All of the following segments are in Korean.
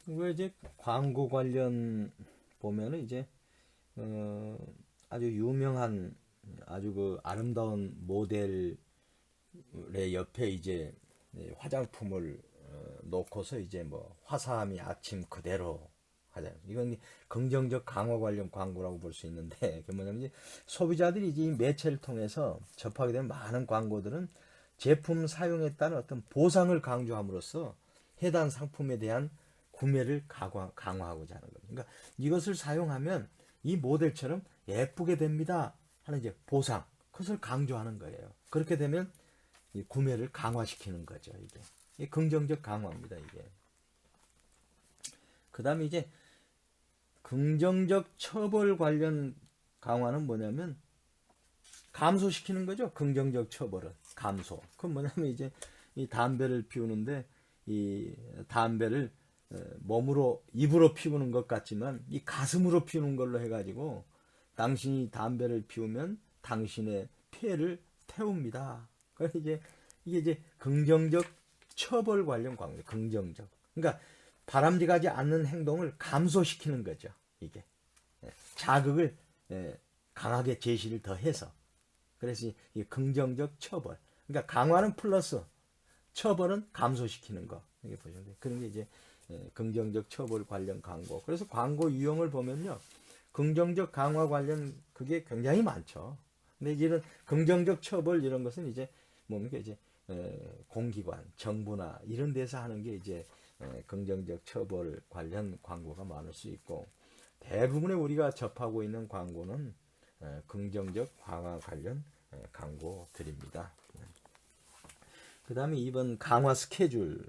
왜 이제 광고 관련 보면은 이제 아주 유명한 아주 그 아름다운 모델의 옆에 이제 화장품을 놓고서 이제 뭐 화사함이 아침 그대로 하자. 이건 긍정적 강화 관련 광고라고 볼 수 있는데 그 뭐냐면 이제 소비자들이 이제 이 매체를 통해서 접하게 되는 많은 광고들은 제품 사용에 따른 어떤 보상을 강조함으로써 해당 상품에 대한 구매를 강화하고자 하는 겁니다. 그러니까 이것을 사용하면 이 모델처럼 예쁘게 됩니다 하는 이제 보상, 그것을 강조하는 거예요. 그렇게 되면 이 구매를 강화시키는 거죠. 이게 긍정적 강화입니다. 이게. 그 다음에 이제 긍정적 처벌 관련 강화는 뭐냐면 감소시키는 거죠. 긍정적 처벌은 감소. 그건 뭐냐면 이제 이 담배를 피우는데 이 담배를 몸으로 입으로 피우는 것 같지만 이 가슴으로 피우는 걸로 해가지고 당신이 담배를 피우면 당신의 폐를 태웁니다. 그래서 이게 이제 긍정적 처벌 관련 광고, 긍정적. 그러니까 바람직하지 않는 행동을 감소시키는 거죠. 이게 자극을 강하게 제시를 더해서. 그래서 이 긍정적 처벌. 그러니까 강화는 플러스, 처벌은 감소시키는 거. 이게 보시면 돼요. 그런 게 이제 긍정적 처벌 관련 광고. 그래서 광고 유형을 보면요, 긍정적 강화 관련 그게 굉장히 많죠. 근데 이런 긍정적 처벌 이런 것은 이제 뭡니까 이제 공기관, 정부나 이런 데서 하는 게 이제 긍정적 처벌 관련 광고가 많을 수 있고 대부분의 우리가 접하고 있는 광고는 긍정적 강화 관련 광고들입니다. 그 다음에 이번 강화 스케줄.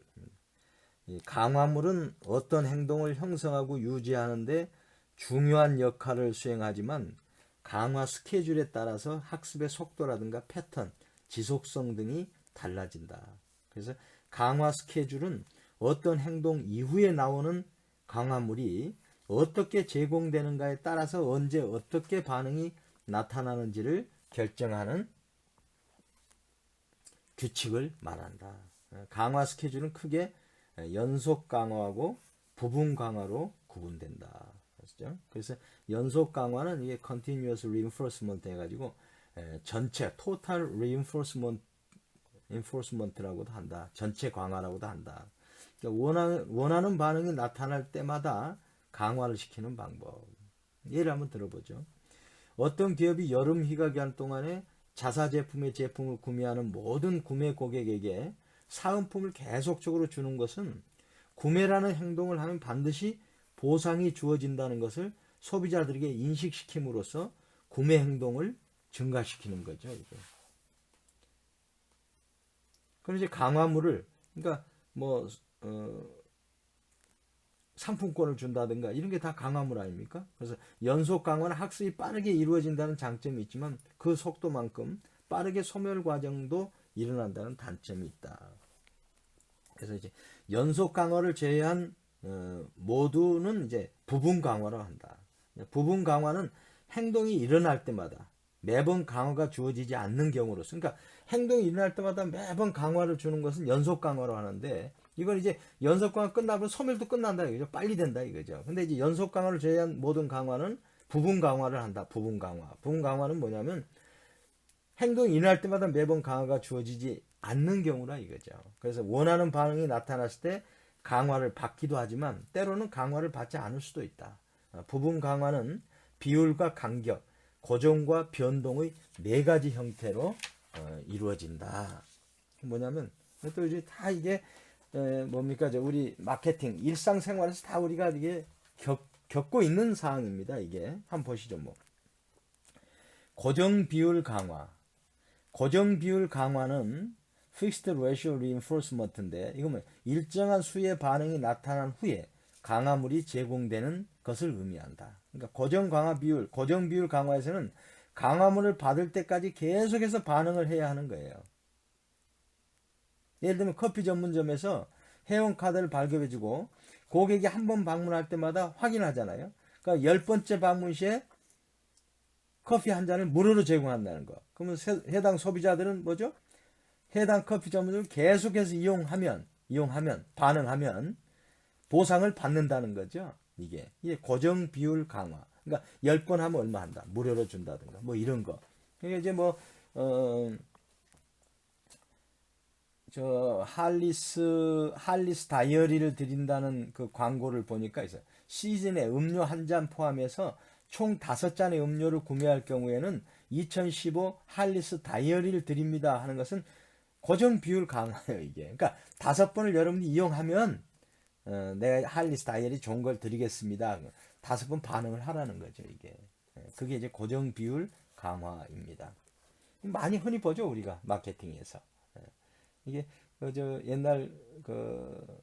강화물은 어떤 행동을 형성하고 유지하는데 중요한 역할을 수행하지만 강화 스케줄에 따라서 학습의 속도라든가 패턴, 지속성 등이 달라진다. 그래서 강화 스케줄은 어떤 행동 이후에 나오는 강화물이 어떻게 제공되는가에 따라서 언제 어떻게 반응이 나타나는지를 결정하는 규칙을 말한다. 강화 스케줄은 크게 연속 강화하고 부분 강화로 구분된다. 그래서 연속 강화는 이게 continuous reinforcement 해가지고 전체 total reinforcement라고도 한다. 전체 강화라고도 한다. 그러니까 원하는 반응이 나타날 때마다 강화를 시키는 방법. 예를 한번 들어보죠. 어떤 기업이 여름 휴가 기간 동안에 자사 제품의 제품을 구매하는 모든 구매 고객에게 사은품을 계속적으로 주는 것은 구매라는 행동을 하면 반드시 보상이 주어진다는 것을 소비자들에게 인식시킴으로써 구매 행동을 증가시키는 거죠. 이게. 그럼 이제 강화물을 그러니까 뭐 상품권을 준다든가 이런 게 다 강화물 아닙니까? 그래서 연속 강화는 학습이 빠르게 이루어진다는 장점이 있지만 그 속도만큼 빠르게 소멸 과정도 일어난다는 단점이 있다. 그래서 이제 연속 강화를 제외한 모두는 이제 부분 강화로 한다. 부분 강화는 행동이 일어날 때마다 매번 강화가 주어지지 않는 경우로서, 그러니까 행동이 일어날 때마다 매번 강화를 주는 것은 연속 강화로 하는데, 이건 이제 연속 강화 끝나면 소멸도 끝난다 이거죠. 빨리 된다 이거죠. 근데 이제 연속 강화를 제외한 모든 강화는 부분 강화를 한다. 부분 강화. 부분 강화는 뭐냐면 행동이 일어날 때마다 매번 강화가 주어지지 않는 경우라 이거죠. 그래서 원하는 반응이 나타났을 때 강화를 받기도 하지만 때로는 강화를 받지 않을 수도 있다. 부분 강화는 비율과 간격, 고정과 변동의 네 가지 형태로 이루어진다. 뭐냐면 또 이제 다 이게 뭡니까 우리 마케팅 일상생활에서 다 우리가 이게 겪고 있는 사항입니다. 이게 한번 보시죠. 뭐 고정 비율 강화. 고정 비율 강화는 Fixed Ratio Reinforcement인데 이거는 일정한 수의 반응이 나타난 후에 강화물이 제공되는 것을 의미한다. 그러니까 고정 비율 강화에서는 강화물을 받을 때까지 계속해서 반응을 해야 하는 거예요. 예를 들면 커피 전문점에서 회원카드를 발급해주고 고객이 한 번 방문할 때마다 확인하잖아요. 그러니까 10번째 방문 시에 커피 한 잔을 무료로 제공한다는 거. 그러면 해당 소비자들은 뭐죠? 해당 커피 전문점을 계속해서 이용하면 반응하면 보상을 받는다는 거죠. 이게 고정 비율 강화. 그러니까 10번 하면 얼마 한다. 무료로 준다든가 뭐 이런 거. 그러니까 이제 뭐 저 할리스 다이어리를 드린다는 그 광고를 보니까 있어요. 시즌에 음료 한 잔 포함해서 총 5잔의 음료를 구매할 경우에는 2015 할리스 다이어리를 드립니다 하는 것은 고정 비율 강화예요, 이게. 그러니까 5번을 여러분이 이용하면 내가 할리스 다이어리 좋은 걸 드리겠습니다. 5번 반응을 하라는 거죠, 이게. 그게 이제 고정 비율 강화입니다. 많이 흔히 보죠, 우리가 마케팅에서. 이게 저 옛날 그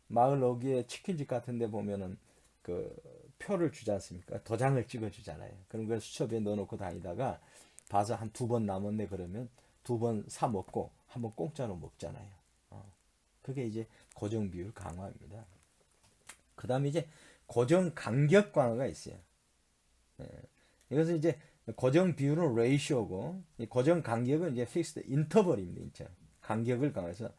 마을 어귀에 치킨집 같은 데 보면은 그 표를 주지 않습니까? 도장을 찍어 주잖아요. 그런 걸 수첩에 넣어 놓고 다니다가 봐서 한 2번 남았네 그러면 2번 사 먹고 한 번 공짜로 먹잖아요. 그게 이제 고정 비율 강화입니다. 그다음에 이제 고정 간격 강화가 있어요. 이것은 이제 고정 비율은 레이쇼고 고정 간격은 이제 픽스드 인터벌입니다. 진짜. 간격을 강화해서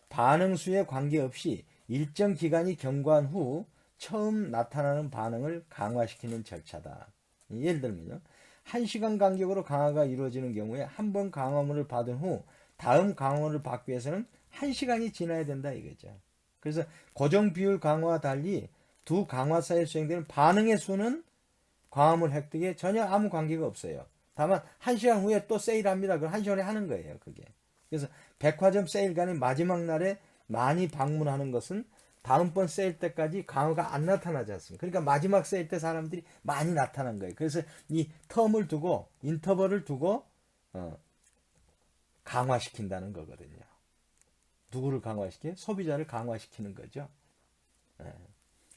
반응 수에 관계없이 일정 기간이 경과한 후 처음 나타나는 반응을 강화시키는 절차다. 예를 들면요. 1시간 간격으로 강화가 이루어지는 경우에 한 번 강화물을 받은 후 다음 강화물을 받기 위해서는 1시간이 지나야 된다 이거죠. 그래서 고정 비율 강화와 달리 두 강화 사이에 수행되는 반응의 수는 강화물 획득에 전혀 아무 관계가 없어요. 다만 1시간 후에 또 세일합니다. 그럼 1시간에 하는 거예요. 그게. 그래서 백화점 세일간의 마지막 날에 많이 방문하는 것은 다음번 세일 때까지 강화가 안 나타나지 않습니까? 그러니까 마지막 세일 때 사람들이 많이 나타난 거예요. 그래서 이 텀을 두고 인터벌을 두고 강화시킨다는 거거든요. 누구를 강화시켜요? 소비자를 강화시키는 거죠.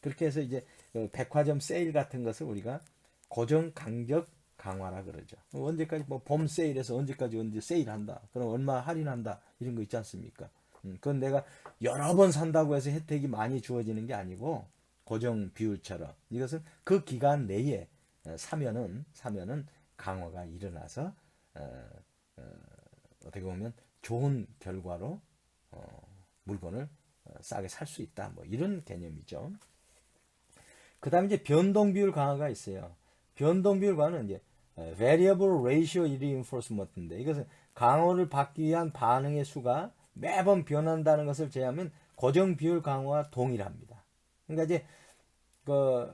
그렇게 해서 이제 백화점 세일 같은 것을 우리가 고정 간격 강화라 그러죠. 언제까지 뭐 봄 세일에서 언제 세일한다. 그럼 얼마 할인한다. 이런 거 있지 않습니까? 그건 내가 여러 번 산다고 해서 혜택이 많이 주어지는 게 아니고 고정 비율처럼 이것은 그 기간 내에 사면은 강화가 일어나서 어떻게 보면 좋은 결과로 물건을 싸게 살 수 있다. 뭐 이런 개념이죠. 그다음에 이제 변동 비율 강화가 있어요. 변동 비율 강화는 이제 variable ratio reinforcement인데 이것은 강화를 받기 위한 반응의 수가 매번 변한다는 것을 제외하면 고정 비율 강화와 동일합니다. 그러니까 이제 그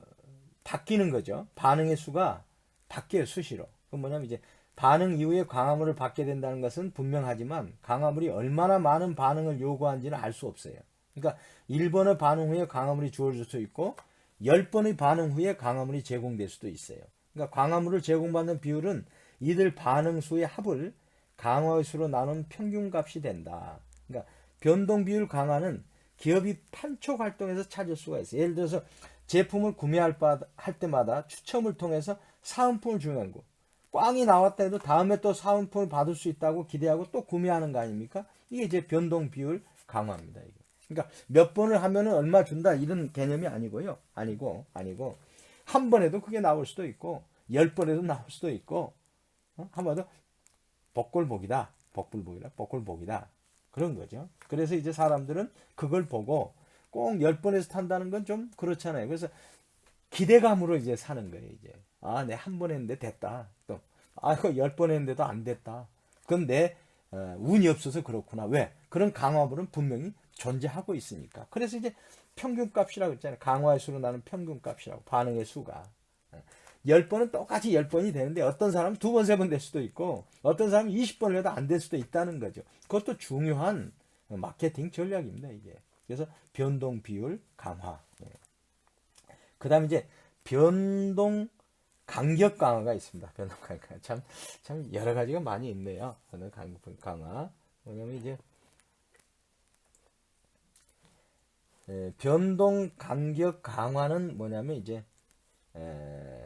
바뀌는 거죠. 반응의 수가 바뀌어요, 수시로. 그 뭐냐면 이제 반응 이후에 강화물을 받게 된다는 것은 분명하지만 강화물이 얼마나 많은 반응을 요구하는지는 알 수 없어요. 그러니까 1번의 반응 후에 강화물이 주어질 수 있고 10번의 반응 후에 강화물이 제공될 수도 있어요. 그러니까 강화물을 제공받는 비율은 이들 반응 수의 합을 강화의 수로 나눈 평균값이 된다. 그러니까 변동 비율 강화는 기업이 판촉 활동에서 찾을 수가 있어요. 예를 들어서 제품을 구매할 때마다 추첨을 통해서 사은품을 주는 거. 꽝이 나왔다 해도 다음에 또 사은품을 받을 수 있다고 기대하고 또 구매하는 거 아닙니까? 이게 이제 변동 비율 강화입니다. 이게. 그러니까 몇 번을 하면은 얼마 준다 이런 개념이 아니고요. 아니고 한 번에도 그게 나올 수도 있고 10번에도 나올 수도 있고 한번더 복골복이다. 그런 거죠. 그래서 이제 사람들은 그걸 보고 꼭 10번에서 탄다는 건 좀 그렇잖아요. 그래서 기대감으로 이제 사는 거예요, 이제. 아, 내 한 번 했는데 됐다. 또, 아, 이거 10번 했는데도 안 됐다. 그건 내 운이 없어서 그렇구나. 왜? 그런 강화물은 분명히 존재하고 있으니까. 그래서 이제 평균값이라고 했잖아요. 강화의 수로 나는 평균값이라고. 반응의 수가. 10번은 똑같이 10번이 되는데 어떤 사람은 2번, 3번 될 수도 있고 어떤 사람은 20번을 해도 안 될 수도 있다는 거죠. 그것도 중요한 마케팅 전략입니다, 이게. 그래서 변동 비율 강화. 그 다음에 이제 변동 간격 강화가 있습니다. 변동 간격. 참 여러 가지가 많이 있네요. 변동 간격 강화. 뭐냐면 이제 변동 간격 강화는 뭐냐면 이제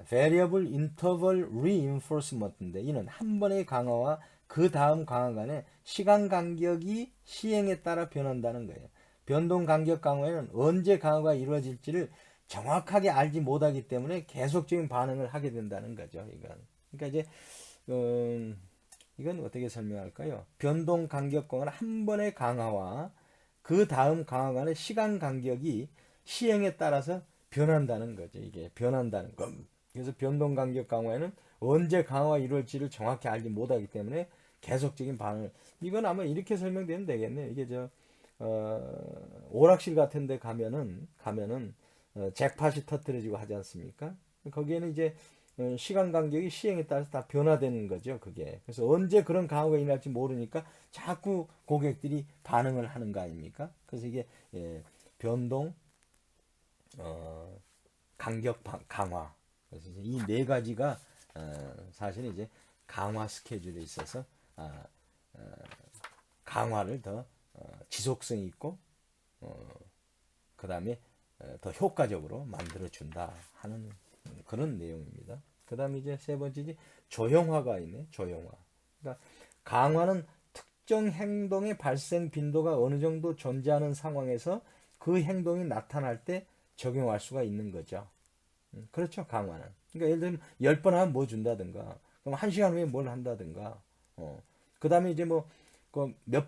variable interval reinforcement인데 이는 한 번의 강화와 그 다음 강화 간의 시간 간격이 시행에 따라 변한다는 거예요. 변동 간격 강화에는 언제 강화가 이루어질지를 정확하게 알지 못하기 때문에 계속적인 반응을 하게 된다는 거죠. 이건. 그러니까 이제 이건 어떻게 설명할까요? 변동 간격 강화는 한 번의 강화와 그 다음 강화 간의 시간 간격이 시행에 따라서 변한다는 거죠. 이게 변한다는 거. 그래서 변동 간격 강화에는 언제 강화가 이루어질지를 정확히 알지 못하기 때문에 계속적인 반응을, 이건 아마 이렇게 설명되면 되겠네요. 이게 오락실 같은 데 가면은 잭팟이 터뜨려지고 하지 않습니까? 거기에는 이제 시간 간격이 시행에 따라서 다 변화되는 거죠, 그게. 그래서 언제 그런 강화가 일어날지 모르니까 자꾸 고객들이 반응을 하는 거 아닙니까? 그래서 이게 변동, 간격 강화. 그래서 이 네 가지가 사실은 이제 강화 스케줄에 있어서 강화를 더 지속성 있고 그 다음에 더 효과적으로 만들어 준다 하는 그런 내용입니다. 그 다음에 이제 세 번째 조형화가 있네. 조형화. 그러니까 강화는 특정 행동의 발생 빈도가 어느 정도 존재하는 상황에서 그 행동이 나타날 때 적용할 수가 있는 거죠. 그렇죠. 강화는. 그러니까 예를 들면 10번 하면 뭐 준다든가, 그럼 1시간 후에 뭘 한다든가, 그 다음에 이제 몇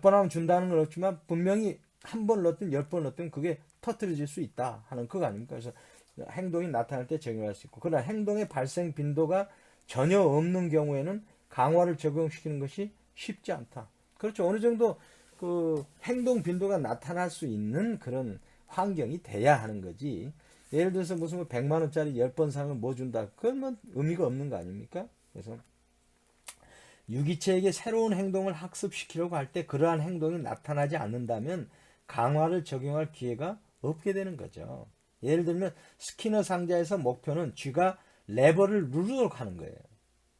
번 하면 준다는 건 없지만 분명히 한 번 넣든 10번 넣든 그게 터뜨려질 수 있다 하는 그거 아닙니까? 그래서 행동이 나타날 때 적용할 수 있고, 그러나 행동의 발생 빈도가 전혀 없는 경우에는 강화를 적용시키는 것이 쉽지 않다. 그렇죠. 어느 정도 그 행동 빈도가 나타날 수 있는 그런 환경이 돼야 하는 거지. 예를 들어서 무슨 100만 원짜리 10번 사면 뭐 준다. 그건 뭐 의미가 없는 거 아닙니까? 그래서 유기체에게 새로운 행동을 학습시키려고 할 때 그러한 행동이 나타나지 않는다면 강화를 적용할 기회가 없게 되는 거죠. 예를 들면 스키너 상자에서 목표는 쥐가 레버를 누르도록 하는 거예요.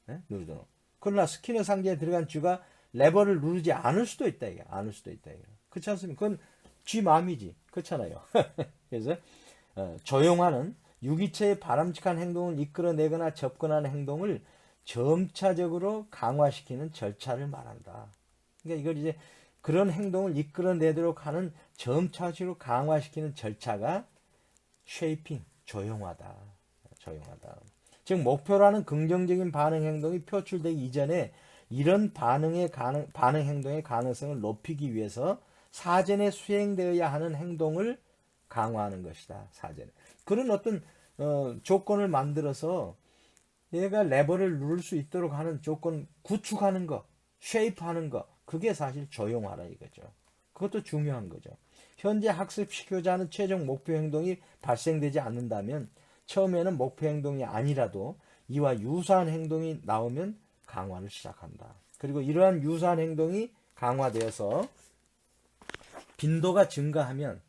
네? 누르도록. 그러나 스키너 상자에 들어간 쥐가 레버를 누르지 않을 수도 있다. 이게. 않을 수도 있다. 이게. 그렇지 않습니까? 그건 쥐 마음이지. 그렇잖아요. 그래서 조용화는 유기체의 바람직한 행동을 이끌어내거나 접근하는 행동을 점차적으로 강화시키는 절차를 말한다. 그러니까 이걸 이제 그런 행동을 이끌어내도록 하는 점차적으로 강화시키는 절차가 쉐이핑, 조용하다. 조용하다. 즉 목표라는 긍정적인 반응 행동이 표출되기 이전에 이런 반응 행동의 가능성을 높이기 위해서 사전에 수행되어야 하는 행동을 강화하는 것이다. 사전에. 그런 어떤 조건을 만들어서 얘가 레버를 누를 수 있도록 하는 조건 구축하는 거, 쉐이프하는 거, 그게 사실 조용하라 이거죠. 그것도 중요한 거죠. 현재 학습시키고자 하는 최종 목표 행동이 발생되지 않는다면 처음에는 목표 행동이 아니라도 이와 유사한 행동이 나오면 강화를 시작한다. 그리고 이러한 유사한 행동이 강화되어서 빈도가 증가하면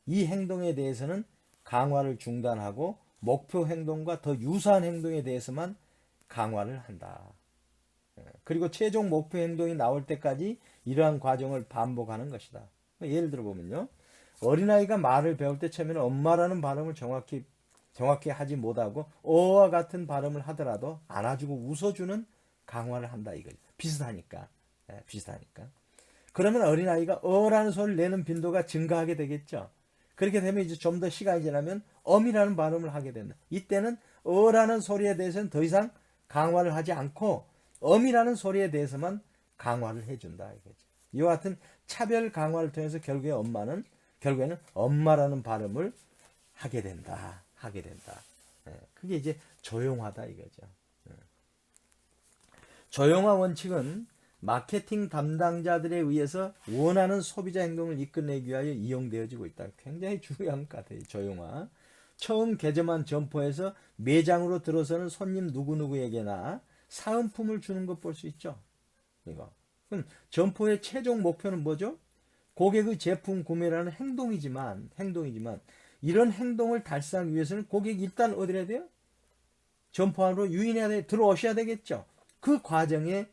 이 행동에 대해서는 강화를 중단하고 목표 행동과 더 유사한 행동에 대해서만 강화를 한다. 그리고 최종 목표 행동이 나올 때까지 이러한 과정을 반복하는 것이다. 예를 들어 보면요. 어린아이가 말을 배울 때 처음에는 엄마라는 발음을 정확히 하지 못하고 어와 같은 발음을 하더라도 안아주고 웃어주는 강화를 한다 이거죠. 비슷하니까. 비슷하니까. 그러면 어린아이가 어라는 소리를 내는 빈도가 증가하게 되겠죠. 그렇게 되면 이제 좀 더 시간이 지나면 엄이라는 발음을 하게 된다. 이때는 어라는 소리에 대해서는 더 이상 강화를 하지 않고 엄이라는 소리에 대해서만 강화를 해준다 이거죠. 이와 같은 차별 강화를 통해서 결국에는 엄마라는 발음을 하게 된다. 그게 이제 조용하다 이거죠. 조용화 원칙은 마케팅 담당자들에 의해서 원하는 소비자 행동을 이끌어내기 위하여 이용되어지고 있다. 굉장히 중요한 것 같아요. 조용화. 처음 개점한 점포에서 매장으로 들어서는 손님 누구누구에게나 사은품을 주는 것 볼 수 있죠. 이거. 그럼 점포의 최종 목표는 뭐죠? 고객의 제품 구매라는 행동이지만 이런 행동을 달성하기 위해서는 고객이 일단 어디 해야 돼요? 점포 안으로 유인해야 돼. 들어오셔야 되겠죠. 그 과정에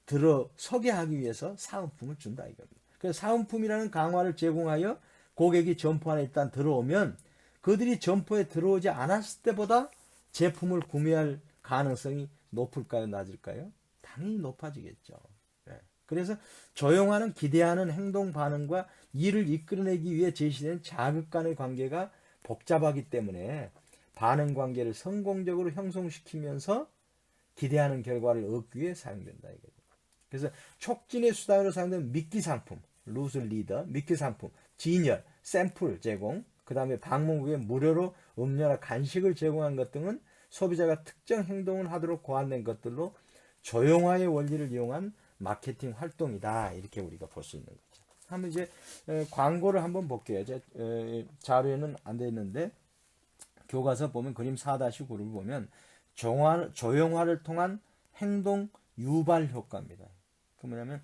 들어서게 하기 위해서 사은품을 준다 이겁니다. 그래서 사은품이라는 강화를 제공하여 고객이 점포 안에 일단 들어오면 그들이 점포에 들어오지 않았을 때보다 제품을 구매할 가능성이 높을까요? 낮을까요? 당연히 높아지겠죠. 그래서 조용화는 기대하는 행동 반응과 이를 이끌어내기 위해 제시된 자극 간의 관계가 복잡하기 때문에 반응 관계를 성공적으로 형성시키면서 기대하는 결과를 얻기 위해 사용된다 이거죠. 그래서 촉진의 수단으로 사용되는 미끼 상품, 루스 리더, 미끼 상품, 진열, 샘플 제공, 그 다음에 방문국에 무료로 음료나 간식을 제공한 것 등은 소비자가 특정 행동을 하도록 고안된 것들로 조용화의 원리를 이용한 마케팅 활동이다. 이렇게 우리가 볼 수 있는 거죠. 한번 이제 광고를 한번 볼게요. 자료에는 안 돼 있는데 교과서 보면 그림 4-9를 보면 조용화를 통한 행동 유발 효과입니다. 그 뭐냐면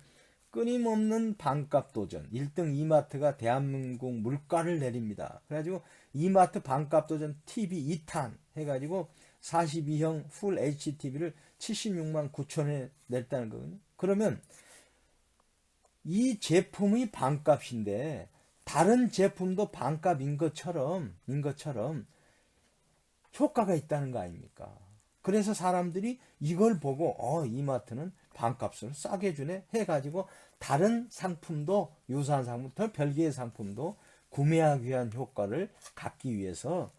끊임없는 반값 도전. 1등 이마트가 대한민국 물가를 내립니다. 그래가지고 이마트 반값 도전 TV 2탄 해가지고 42형 풀 HDTV를 76만 9천원에 냈다는 거거든요. 그러면 이 제품이 반값인데 다른 제품도 반값인 것처럼 효과가 있다는 거 아닙니까? 그래서 사람들이 이걸 보고 이마트는 반값을 싸게 주네 해가지고 다른 상품도 유사한 상품, 더 별개의 상품도 구매하기 위한 효과를 갖기 위해서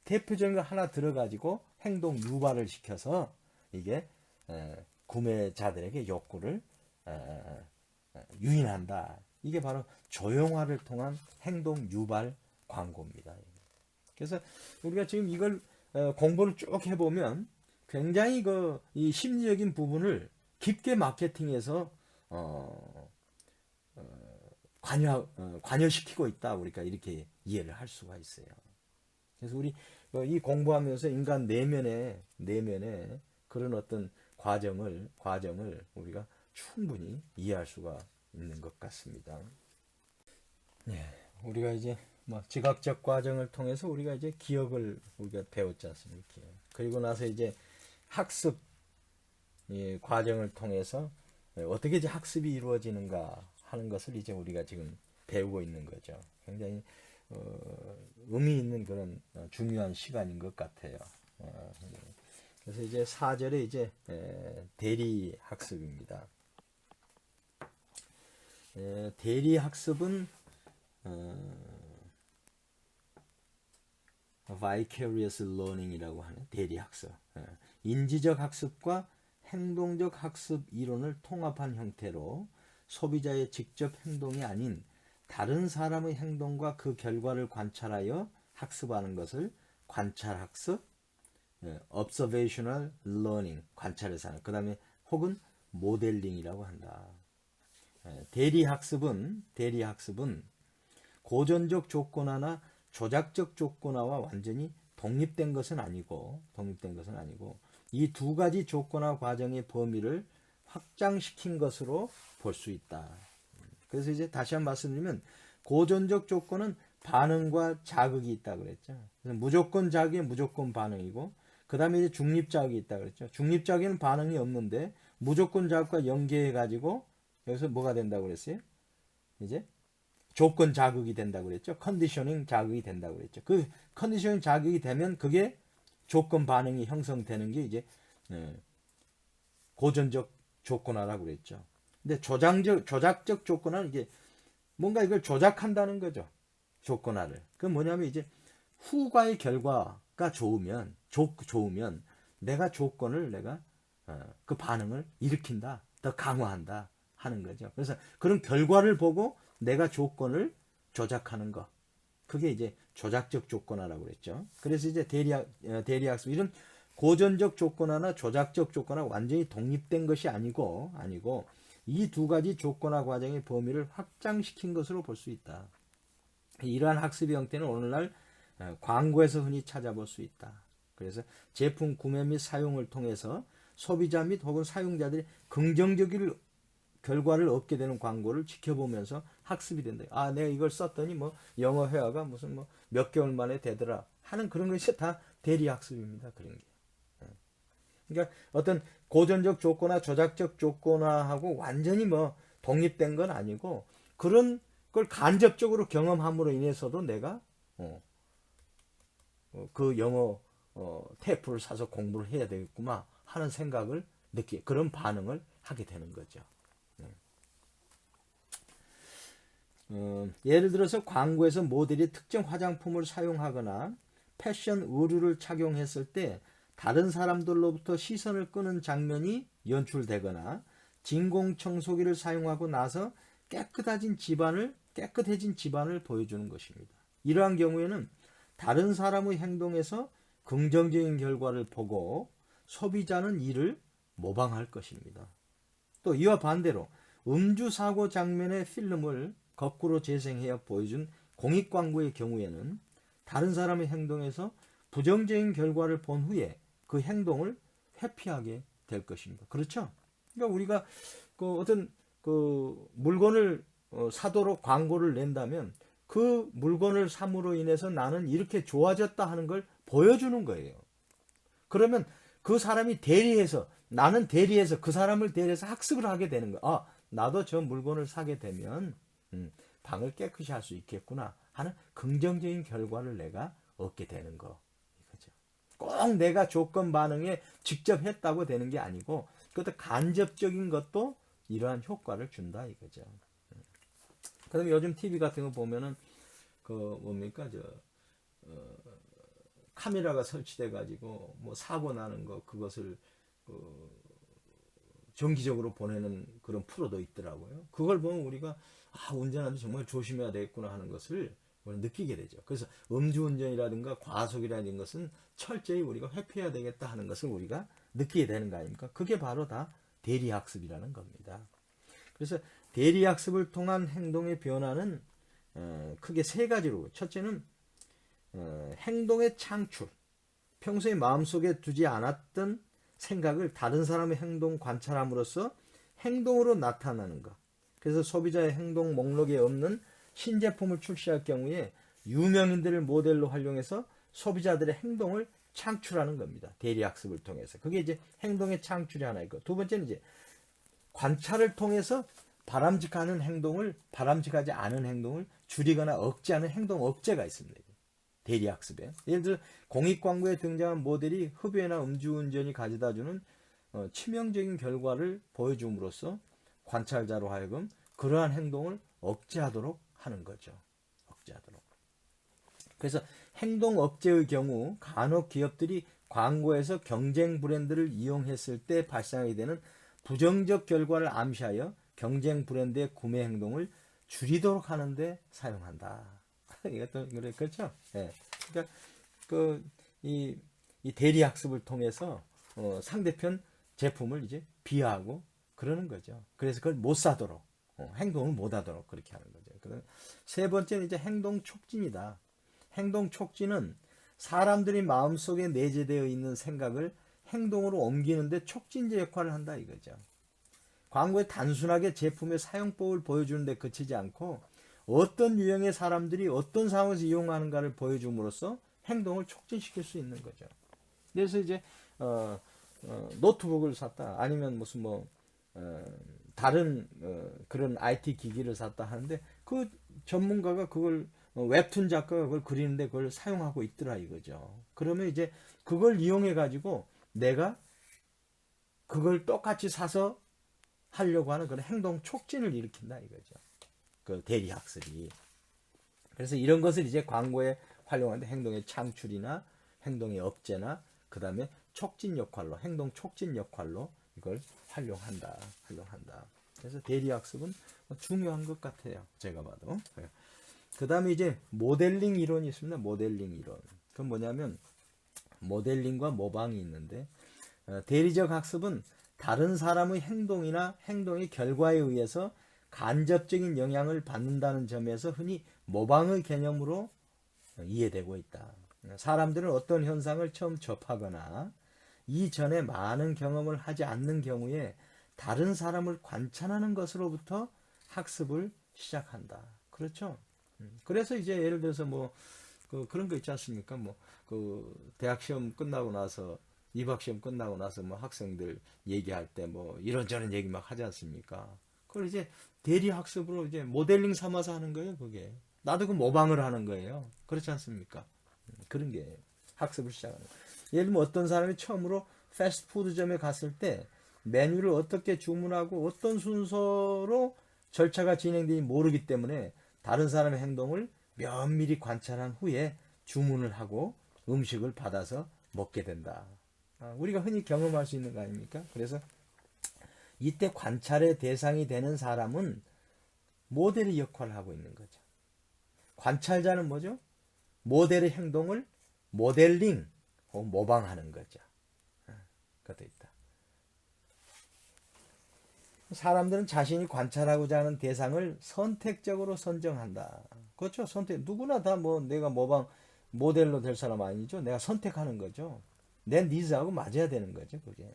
대표적인 거 하나 들어가지고 행동 유발을 시켜서 이게 구매자들에게 욕구를 유인한다. 이게 바로 조용화를 통한 행동 유발 광고입니다. 그래서 우리가 지금 이걸 공부를 쭉 해보면 굉장히 이 심리적인 부분을 깊게 마케팅해서 관여시키고 있다. 우리가 이렇게 이해를 할 수가 있어요. 그래서 우리 이 공부하면서 인간 내면에 그런 어떤 과정을 우리가 충분히 이해할 수가 있는 것 같습니다. 네, 우리가 이제 지각적 과정을 통해서 우리가 이제 기억을 우리가 배웠지 않습니까? 그리고 나서 이제 학습 과정을 통해서 어떻게 이제 학습이 이루어지는가 하는 것을 이제 우리가 지금 배우고 있는 거죠. 굉장히 의미 있는 그런 중요한 시간인 것 같아요. 그래서 이제 4절에 이제 대리 학습입니다. 대리 학습은 vicarious learning이라고 하는 대리 학습. 인지적 학습과 행동적 학습 이론을 통합한 형태로 소비자의 직접 행동이 아닌 다른 사람의 행동과 그 결과를 관찰하여 학습하는 것을 관찰학습, observational learning, 관찰해서 하는, 그 다음에 혹은 모델링이라고 한다. 대리학습은 고전적 조건화나 조작적 조건화와 완전히 독립된 것은 아니고 이 두 가지 조건화 과정의 범위를 확장시킨 것으로 볼 수 있다. 그래서 이제 다시 한번 말씀드리면 고전적 조건은 반응과 자극이 있다 그랬죠. 그래서 무조건 자극이 무조건 반응이고 그 다음에 이제 중립 자극이 있다 그랬죠. 중립 자극에는 반응이 없는데 무조건 자극과 연계해 가지고 여기서 뭐가 된다고 그랬어요? 이제 조건 자극이 된다고 그랬죠. 컨디셔닝 자극이 된다고 그랬죠. 그 컨디셔닝 자극이 되면 그게 조건 반응이 형성되는 게 이제 고전적 조건화라고 그랬죠. 근데 조작적 조건화는 이게 뭔가 이걸 조작한다는 거죠. 조건화를. 그 뭐냐면 이제 후과의 결과가 좋으면 내가 조건을 그 반응을 일으킨다, 더 강화한다 하는 거죠. 그래서 그런 결과를 보고 내가 조건을 조작하는 거. 그게 이제 조작적 조건화라고 그랬죠. 그래서 이제 대리학습 이런 고전적 조건화나 조작적 조건화 완전히 독립된 것이 아니고 이 두 가지 조건화 과정의 범위를 확장시킨 것으로 볼 수 있다. 이러한 학습의 형태는 오늘날 광고에서 흔히 찾아볼 수 있다. 그래서 제품 구매 및 사용을 통해서 소비자 및 혹은 사용자들이 긍정적인 결과를 얻게 되는 광고를 지켜보면서 학습이 된다. 아, 내가 이걸 썼더니 영어 회화가 무슨 몇 개월 만에 되더라 하는 그런 것이 다 대리 학습입니다. 그런 게. 그러니까 어떤 고전적 조건화, 조작적 조건화하고 완전히 독립된 건 아니고 그런 걸 간접적으로 경험함으로 인해서도 내가 그 영어 테이프를 사서 공부를 해야 되겠구만 하는 생각을 그런 반응을 하게 되는 거죠. 예를 들어서 광고에서 모델이 특정 화장품을 사용하거나 패션 의류를 착용했을 때 다른 사람들로부터 시선을 끄는 장면이 연출되거나 진공청소기를 사용하고 나서 깨끗해진 집안을 보여주는 것입니다. 이러한 경우에는 다른 사람의 행동에서 긍정적인 결과를 보고 소비자는 이를 모방할 것입니다. 또 이와 반대로 음주 사고 장면의 필름을 거꾸로 재생하여 보여준 공익 광고의 경우에는 다른 사람의 행동에서 부정적인 결과를 본 후에 그 행동을 회피하게 될 것입니다. 그렇죠? 그러니까 우리가 어떤 물건을 사도록 광고를 낸다면 그 물건을 삼으로 인해서 나는 이렇게 좋아졌다 하는 걸 보여주는 거예요. 그러면 그 사람이 나는 대리해서 그 사람을 대리해서 학습을 하게 되는 거야. 아, 나도 저 물건을 사게 되면 방을 깨끗이 할 수 있겠구나 하는 긍정적인 결과를 내가 얻게 되는 거. 이거죠. 꼭 내가 조건 반응에 직접 했다고 되는 게 아니고 그것도 간접적인 것도 이러한 효과를 준다 이거죠. 그다음에 요즘 TV 같은 거 보면은 카메라가 설치돼 가지고 뭐 사고 나는 거 그것을 정기적으로 보내는 그런 프로도 있더라고요. 그걸 보면 우리가 운전하는데 정말 조심해야 되겠구나 하는 것을 느끼게 되죠. 그래서 음주운전이라든가 과속이라는 것은 철저히 우리가 회피해야 되겠다 하는 것을 우리가 느끼게 되는 거 아닙니까? 그게 바로 다 대리학습이라는 겁니다. 그래서 대리학습을 통한 행동의 변화는 크게 세 가지로, 첫째는 행동의 창출, 평소에 마음속에 두지 않았던 생각을 다른 사람의 행동 관찰함으로써 행동으로 나타나는 것. 그래서 소비자의 행동 목록에 없는 신제품을 출시할 경우에 유명인들을 모델로 활용해서 소비자들의 행동을 창출하는 겁니다. 대리학습을 통해서. 그게 이제 행동의 창출이 하나 있고, 두 번째는 이제 관찰을 통해서 바람직하지 않은 행동을 줄이거나 억제하는 행동 억제가 있습니다. 대리학습에. 예를 들어 공익광고에 등장한 모델이 흡연이나 음주운전이 가져다주는 치명적인 결과를 보여줌으로써 관찰자로 하여금 그러한 행동을 억제하도록 하는 거죠. 억제하도록. 그래서 행동 억제의 경우 간혹 기업들이 광고에서 경쟁 브랜드를 이용했을 때 발생하게 되는 부정적 결과를 암시하여 경쟁 브랜드의 구매 행동을 줄이도록 하는데 사용한다. 이것도 그렇죠. 예. 그러니까 이 대리 학습을 통해서 상대편 제품을 이제 비하하고 그러는 거죠. 그래서 그걸 못 사도록 행동을 못 하도록 그렇게 하는 거죠. 세 번째는 이제 행동 촉진이다. 행동 촉진은 사람들이 마음속에 내재되어 있는 생각을 행동으로 옮기는데 촉진제 역할을 한다 이거죠. 광고에 단순하게 제품의 사용법을 보여주는 데 그치지 않고 어떤 유형의 사람들이 어떤 상황에서 이용하는가를 보여줌으로써 행동을 촉진시킬 수 있는 거죠. 그래서 이제 노트북을 샀다, 아니면 무슨 다른 그런 IT 기기를 샀다 하는데 그 전문가가 그걸 웹툰 작가가 그걸 그리는데 그걸 사용하고 있더라 이거죠. 그러면 이제 그걸 이용해 가지고 내가 그걸 똑같이 사서 하려고 하는 그런 행동 촉진을 일으킨다 이거죠. 그 대리 학습이. 그래서 이런 것을 이제 광고에 활용하는데 행동의 창출이나 행동의 억제나 그 다음에 촉진 역할로, 행동 촉진 역할로 이걸 활용한다. 그래서 대리 학습은 중요한 것 같아요. 제가 봐도. 그 다음에 이제 모델링 이론이 있습니다. 모델링 이론. 그건 뭐냐면 모델링과 모방이 있는데 대리적 학습은 다른 사람의 행동이나 행동의 결과에 의해서 간접적인 영향을 받는다는 점에서 흔히 모방의 개념으로 이해되고 있다. 사람들은 어떤 현상을 처음 접하거나 이전에 많은 경험을 하지 않는 경우에 다른 사람을 관찰하는 것으로부터 학습을 시작한다. 그렇죠? 그래서 이제 예를 들어서 그런 거 있지 않습니까? 대학 시험 끝나고 나서 입학 시험 끝나고 나서 학생들 얘기할 때 이런저런 얘기 막 하지 않습니까? 그걸 이제 대리 학습으로 이제 모델링 삼아서 하는 거예요, 그게. 나도 그 모방을 하는 거예요. 그렇지 않습니까? 그런 게 학습을 시작하는 거예요. 예를 들면 어떤 사람이 처음으로 패스트푸드점에 갔을 때 메뉴를 어떻게 주문하고 어떤 순서로 절차가 진행되는지 모르기 때문에 다른 사람의 행동을 면밀히 관찰한 후에 주문을 하고 음식을 받아서 먹게 된다. 우리가 흔히 경험할 수 있는 거 아닙니까? 그래서 이때 관찰의 대상이 되는 사람은 모델의 역할을 하고 있는 거죠. 관찰자는 뭐죠? 모델의 행동을 모델링 혹은 모방하는 거죠. 그것도 있다. 사람들은 자신이 관찰하고자 하는 대상을 선택적으로 선정한다. 그렇죠. 선택. 누구나 다 뭐 내가 모델로 될 사람 아니죠. 내가 선택하는 거죠. 내 니즈하고 맞아야 되는 거죠. 그게.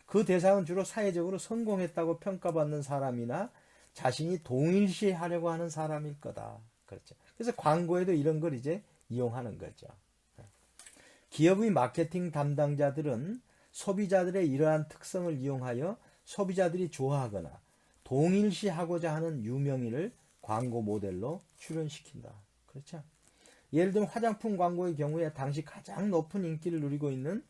그 대상은 주로 사회적으로 성공했다고 평가받는 사람이나 자신이 동일시하려고 하는 사람일 거다. 그렇죠. 그래서 광고에도 이런 걸 이제 이용하는 거죠. 기업의 마케팅 담당자들은 소비자들의 이러한 특성을 이용하여 소비자들이 좋아하거나 동일시하고자 하는 유명인을 광고 모델로 출연시킨다. 그렇죠? 예를 들면 화장품 광고의 경우에 당시 가장 높은 인기를 누리고 있는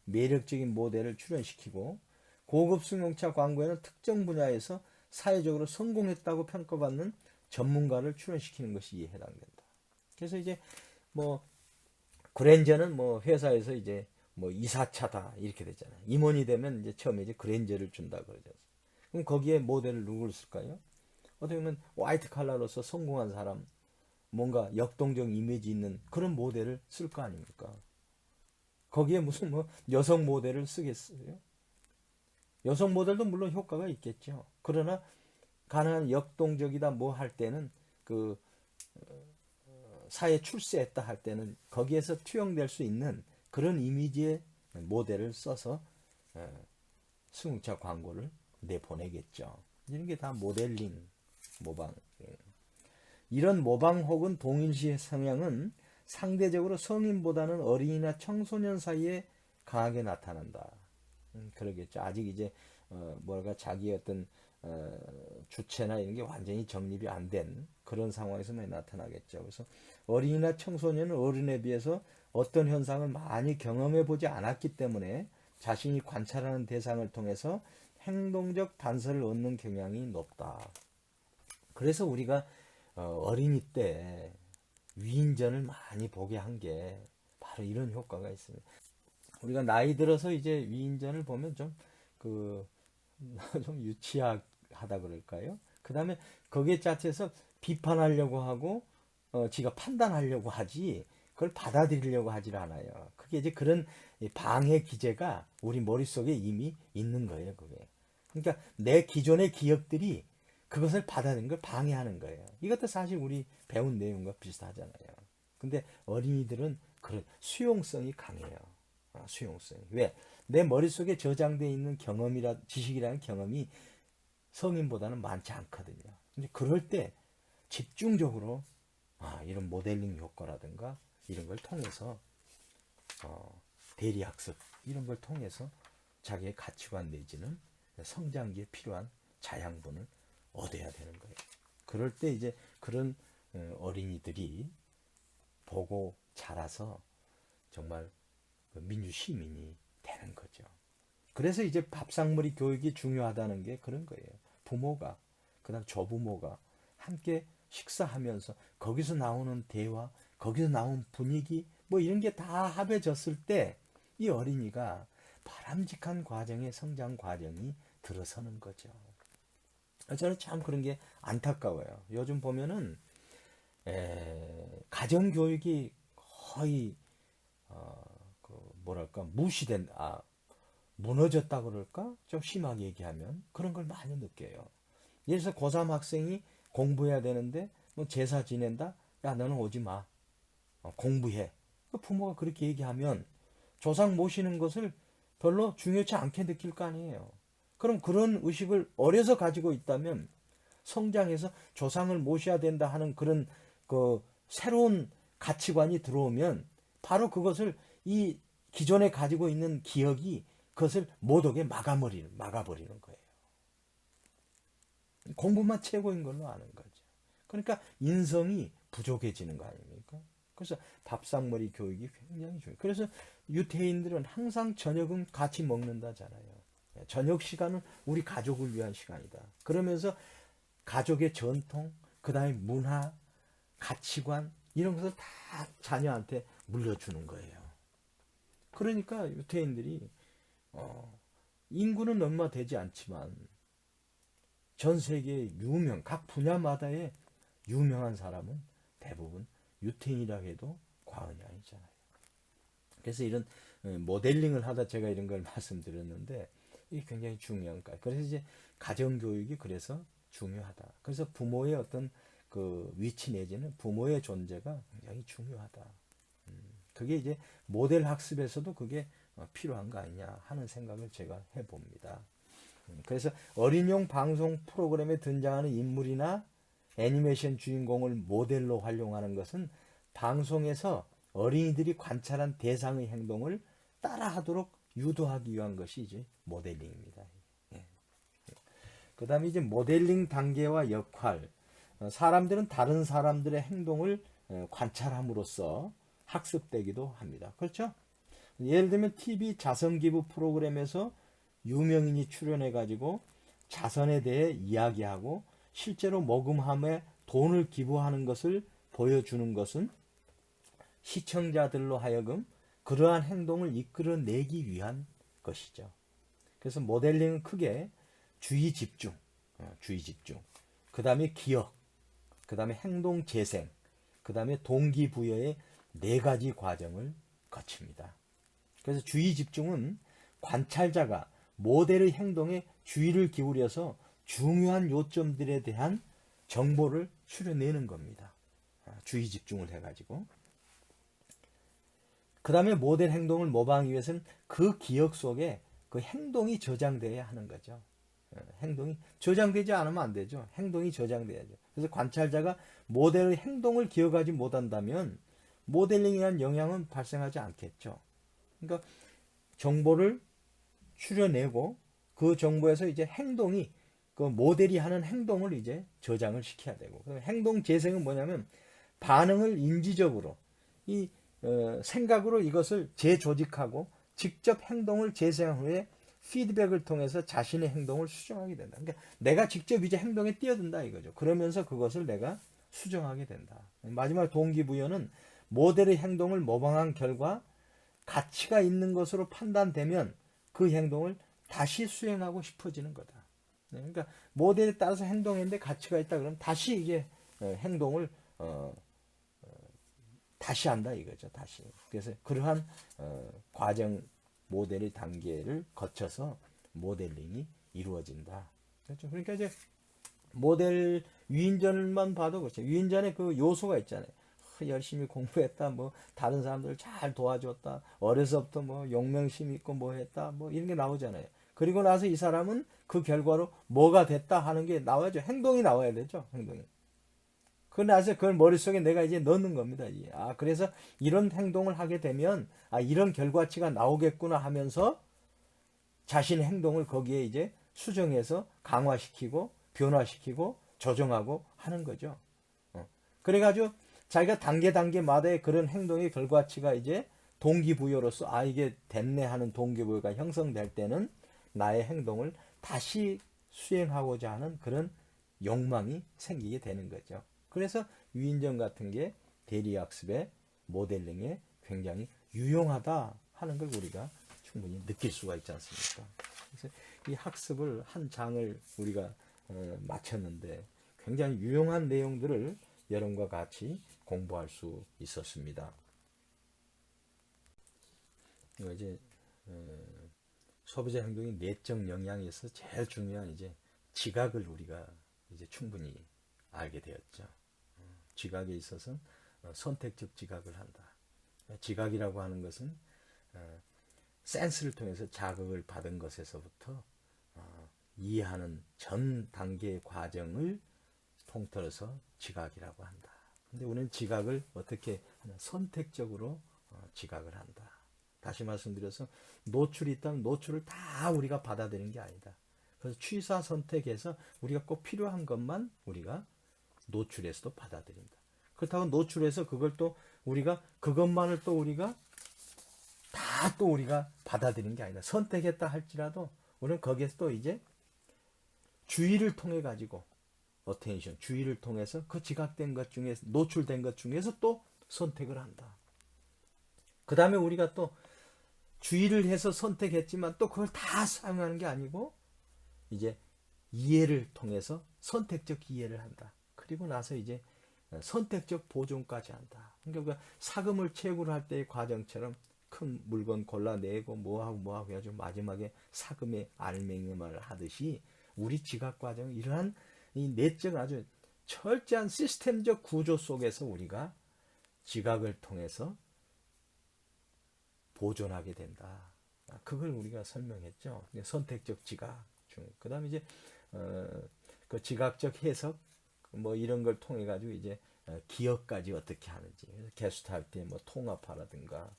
매력적인 모델을 출연시키고 고급 승용차 광고에는 특정 분야에서 사회적으로 성공했다고 평가받는 전문가를 출연시키는 것이 이에 해당된다. 그래서 이제 뭐 그랜저는 뭐 회사에서 이제 뭐 이사차다 이렇게 되잖아요. 임원이 되면 이제 처음에 이제 그랜저를 준다 그러죠. 그럼 거기에 모델을 누구를 쓸까요? 어떻게 보면 화이트 칼라로서 성공한 사람, 뭔가 역동적 이미지 있는 그런 모델을 쓸 거 아닙니까? 거기에 무슨 뭐 여성 모델을 쓰겠어요? 여성 모델도 물론 효과가 있겠죠. 그러나 가능한 역동적이다 뭐 할 때는 그 사회 출세했다 할 때는 거기에서 투영될 수 있는 그런 이미지의 모델을 써서 승용차 광고를 내보내겠죠. 이런 게 다 모델링, 모방. 이런 모방 혹은 동일시 성향은 상대적으로 성인보다는 어린이나 청소년 사이에 강하게 나타난다. 그러겠죠. 아직 이제 뭐랄까 자기의 어떤 주체나 이런 게 완전히 정립이 안 된 그런 상황에서만 나타나겠죠. 그래서 어린이나 청소년은 어른에 비해서 어떤 현상을 많이 경험해 보지 않았기 때문에 자신이 관찰하는 대상을 통해서 행동적 단서를 얻는 경향이 높다. 그래서 우리가 어린이 때 위인전을 많이 보게 한 게 바로 이런 효과가 있습니다. 우리가 나이 들어서 이제 위인전을 보면 좀 좀 유치하다 그럴까요? 그 다음에 거기에 자체에서 비판하려고 하고, 지가 판단하려고 하지, 그걸 받아들이려고 하질 않아요. 그게 이제 그런 방해 기제가 우리 머릿속에 이미 있는 거예요, 그게. 그러니까 내 기존의 기억들이 그것을 받아들이는 걸 방해하는 거예요. 이것도 사실 우리 배운 내용과 비슷하잖아요. 근데 어린이들은 그런 수용성이 강해요. 수용성이. 왜? 내 머릿속에 저장되어 있는 지식이라는 경험이 성인보다는 많지 않거든요. 근데 그럴 때 집중적으로 이런 모델링 효과라든가 이런 걸 통해서 대리학습 이런 걸 통해서 자기의 가치관 내지는 성장기에 필요한 자양분을 얻어야 되는 거예요. 그럴 때 이제 그런 어린이들이 보고 자라서 정말 민주 시민이 되는 거죠. 그래서 이제 밥상머리 교육이 중요하다는 게 그런 거예요. 부모가, 그다음 조부모가 함께 식사하면서 거기서 나오는 대화, 거기서 나온 분위기, 뭐 이런 게 다 합해졌을 때 이 어린이가 바람직한 과정의 성장 과정이 들어서는 거죠. 저는 참 그런 게 안타까워요. 요즘 보면은 가정교육이 거의 뭐랄까 무너졌다 그럴까? 좀 심하게 얘기하면 그런 걸 많이 느껴요. 예를 들어서 고3 학생이 공부해야 되는데 뭐 제사 지낸다? 야 너는 오지 마. 공부해. 부모가 그렇게 얘기하면 조상 모시는 것을 별로 중요치 않게 느낄 거 아니에요. 그럼 그런 의식을 어려서 가지고 있다면 성장해서 조상을 모셔야 된다 하는 그런 새로운 가치관이 들어오면 바로 그것을 이 기존에 가지고 있는 기억이 그것을 못 오게 막아버리는 거예요. 공부만 최고인 걸로 아는 거죠. 그러니까 인성이 부족해지는 거 아닙니까? 그래서 밥상머리 교육이 굉장히 중요해요. 그래서 유태인들은 항상 저녁은 같이 먹는다잖아요. 저녁 시간은 우리 가족을 위한 시간이다. 그러면서 가족의 전통, 그 다음에 문화, 가치관 이런 것을 다 자녀한테 물려주는 거예요. 그러니까 유태인들이 인구는 얼마 되지 않지만 전 세계 각 분야마다의 유명한 사람은 대부분 유태인이라고 해도 과언이 아니잖아요. 그래서 이런 모델링을 하다 제가 이런 걸 말씀드렸는데 이게 굉장히 중요한 거예요. 그래서 이제 가정교육이 그래서 중요하다. 그래서 부모의 어떤 그 위치 내지는 부모의 존재가 굉장히 중요하다. 그게 이제 모델 학습에서도 그게 필요한 거 아니냐 하는 생각을 제가 해봅니다. 그래서 어린이용 방송 프로그램에 등장하는 인물이나 애니메이션 주인공을 모델로 활용하는 것은 방송에서 어린이들이 관찰한 대상의 행동을 따라하도록 유도하기 위한 것이 이제 모델링입니다. 예. 그 다음에 이제 모델링 단계와 역할. 사람들은 다른 사람들의 행동을 관찰함으로써 학습되기도 합니다. 그렇죠? 예를 들면 TV 자선기부 프로그램에서 유명인이 출연해가지고 자선에 대해 이야기하고 실제로 모금함에 돈을 기부하는 것을 보여주는 것은 시청자들로 하여금 그러한 행동을 이끌어내기 위한 것이죠. 그래서 모델링은 크게 주의 집중, 그 다음에 기억, 그 다음에 행동 재생, 그 다음에 동기부여의 4가지 과정을 거칩니다. 그래서 주의 집중은 관찰자가 모델의 행동에 주의를 기울여서 중요한 요점들에 대한 정보를 추려내는 겁니다. 주의 집중을 해가지고. 그 다음에 모델 행동을 모방하기 위해서는 그 기억 속에 그 행동이 저장돼야 하는 거죠. 행동이 저장되지 않으면 안 되죠. 행동이 저장돼야죠. 그래서 관찰자가 모델의 행동을 기억하지 못한다면 모델링에 대한 영향은 발생하지 않겠죠. 그러니까 정보를 추려내고 그 정보에서 이제 행동이 그 모델이 하는 행동을 이제 저장을 시켜야 되고, 행동 재생은 뭐냐면 반응을 인지적으로 이 생각으로 이것을 재조직하고 직접 행동을 재생한 후에 피드백을 통해서 자신의 행동을 수정하게 된다. 그러니까 내가 직접 이제 행동에 뛰어든다 이거죠. 그러면서 그것을 내가 수정하게 된다. 마지막 동기부여는 모델의 행동을 모방한 결과 가치가 있는 것으로 판단되면 그 행동을 다시 수행하고 싶어지는 거다. 그러니까 모델에 따라서 행동했는데 가치가 있다 그러면 다시 이게 행동을 다시 한다 이거죠. 다시. 그래서 그러한 과정 모델의 단계를 거쳐서 모델링이 이루어진다. 그렇죠. 그러니까 이제 모델 위인전만 봐도 그렇죠. 위인전에 그 요소가 있잖아요. 열심히 공부했다, 뭐 다른 사람들을 잘 도와줬다, 어려서부터 뭐 용명심 있고 뭐 했다, 뭐 이런 게 나오잖아요. 그리고 나서 이 사람은 그 결과로 뭐가 됐다 하는 게 나와야죠. 행동이 나와야 되죠. 행동이. 그러고 나서 그걸 머릿속에 내가 이제 넣는 겁니다. 그래서 이런 행동을 하게 되면 이런 결과치가 나오겠구나 하면서 자신의 행동을 거기에 이제 수정해서 강화시키고 변화시키고 조정하고 하는 거죠. 그래가지고 자기가 단계마다의 그런 행동의 결과치가 이제 동기부여로서 이게 됐네 하는 동기부여가 형성될 때는 나의 행동을 다시 수행하고자 하는 그런 욕망이 생기게 되는 거죠. 그래서 위인전 같은 게 대리학습의 모델링에 굉장히 유용하다 하는 걸 우리가 충분히 느낄 수가 있지 않습니까? 그래서 이 학습을 한 장을 우리가 마쳤는데 굉장히 유용한 내용들을 여러분과 같이 공부할 수 있었습니다. 이제 소비자 행동의 내적 영향에서 제일 중요한 이제 지각을 우리가 이제 충분히 알게 되었죠. 지각에 있어서 선택적 지각을 한다. 지각이라고 하는 것은 센스를 통해서 자극을 받은 것에서부터 이해하는 전 단계의 과정을 통틀어서 지각이라고 한다. 근데 우리는 지각을 어떻게 하냐? 선택적으로 지각을 한다. 다시 말씀드려서 노출이 있다면 노출을 다 우리가 받아들이는 게 아니다. 그래서 취사 선택해서 우리가 꼭 필요한 것만 우리가 노출해서도 받아들인다. 그렇다고 노출해서 그걸 또 우리가 그것만을 또 우리가 다 또 우리가 받아들이는 게 아니다. 선택했다 할지라도 우리는 거기에서 또 이제 주의를 통해 가지고 어텐션, 주의를 통해서 그 지각된 것 중에서 노출된 것 중에서 또 선택을 한다. 그 다음에 우리가 또 주의를 해서 선택했지만 또 그걸 다 사용하는 게 아니고 이제 이해를 통해서 선택적 이해를 한다. 그리고 나서 이제 선택적 보존까지 한다. 그러니까 사금을 채굴을 할 때의 과정처럼 큰 물건 골라내고 뭐하고 해가지고 마지막에 사금의 알맹이말을 하듯이 우리 지각 과정 이러한 이 내적 아주 철저한 시스템적 구조 속에서 우리가 지각을 통해서 보존하게 된다. 그걸 우리가 설명했죠. 선택적 지각. 그 다음에 이제 그 지각적 해석 뭐 이런 걸 통해 가지고 이제 기억까지 어떻게 하는지 게스트할때 뭐 통합하라든가